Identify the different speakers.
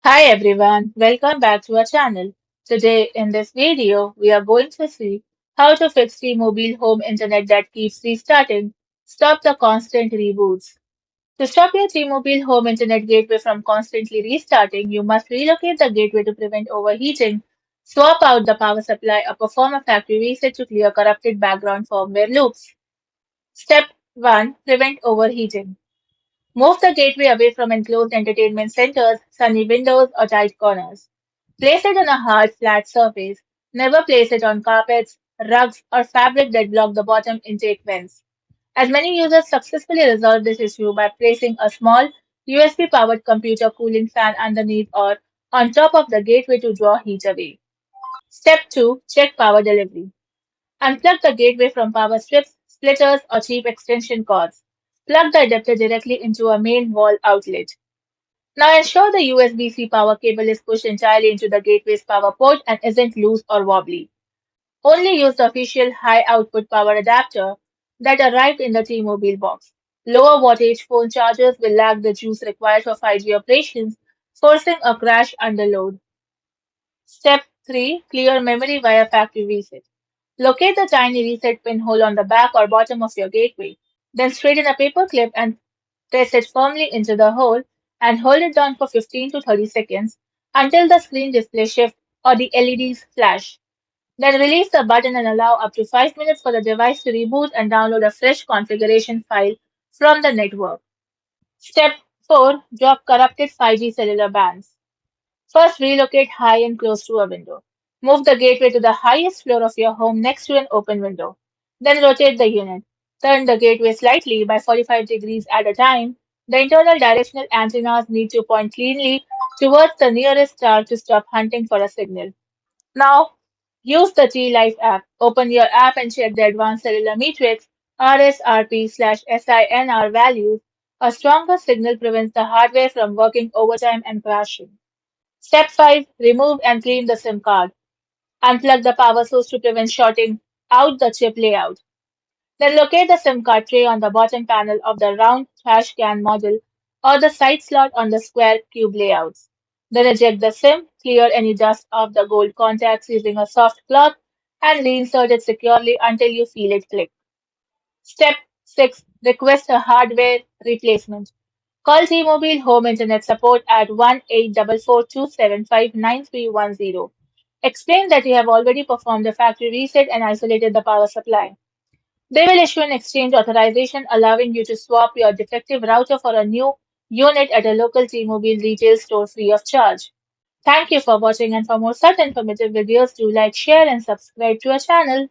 Speaker 1: Hi everyone, welcome back to our channel. Today in this video, we are going to see how to fix the mobile home internet that keeps restarting. Stop the constant reboots. To stop your T-Mobile home internet gateway from constantly restarting, you must relocate the gateway to prevent overheating, swap out the power supply, or perform a factory reset to clear corrupted background firmware loops. Step 1. Prevent overheating. Move the gateway away from enclosed entertainment centers, sunny windows, or tight corners. Place it on a hard, flat surface. Never place it on carpets, rugs, or fabric that block the bottom intake vents. As many users successfully resolve this issue by placing a small USB powered computer cooling fan underneath or on top of the gateway to draw heat away. Step 2. Check power delivery. Unplug the gateway from power strips, splitters, or cheap extension cords. Plug the adapter directly into a main wall outlet. Now ensure the USB-C power cable is pushed entirely into the gateway's power port and isn't loose or wobbly. Only use the official high output power adapter that arrived in the T-Mobile box. Lower wattage phone chargers will lack the juice required for 5G operations, forcing a crash under load. Step 3. Clear memory via factory reset. Locate the tiny reset pinhole on the back or bottom of your gateway. Then straighten a paper clip and press it firmly into the hole and hold it down for 15 to 30 seconds until the screen display shifts or the LEDs flash. Then release the button and allow up to 5 minutes for the device to reboot and download a fresh configuration file from the network. Step 4. Drop corrupted 5G cellular bands. First, relocate high and close to a window. Move the gateway to the highest floor of your home next to an open window. Then rotate the unit. Turn the gateway slightly by 45 degrees at a time. The internal directional antennas need to point cleanly towards the nearest star to stop hunting for a signal. Now, use the T-Life app. Open your app and check the advanced cellular metrics, RSRP/SINR values. A stronger signal prevents the hardware from working overtime and crashing. Step 5. Remove and clean the SIM card. Unplug the power source to prevent shorting out the chip layout. Then locate the SIM card tray on the bottom panel of the round trash can model or the side slot on the square cube layouts. Then eject the SIM, clear any dust off the gold contacts using a soft cloth, and reinsert it securely until you feel it click. Step 6. Request a hardware replacement. Call T-Mobile Home Internet Support at 1-844-275-9310. Explain that you have already performed a factory reset and isolated the power supply. They will issue an exchange authorization allowing you to swap your defective router for a new unit at a local T-Mobile retail store free of charge. Thank you for watching, and for more such informative videos, do like, share and subscribe to our channel.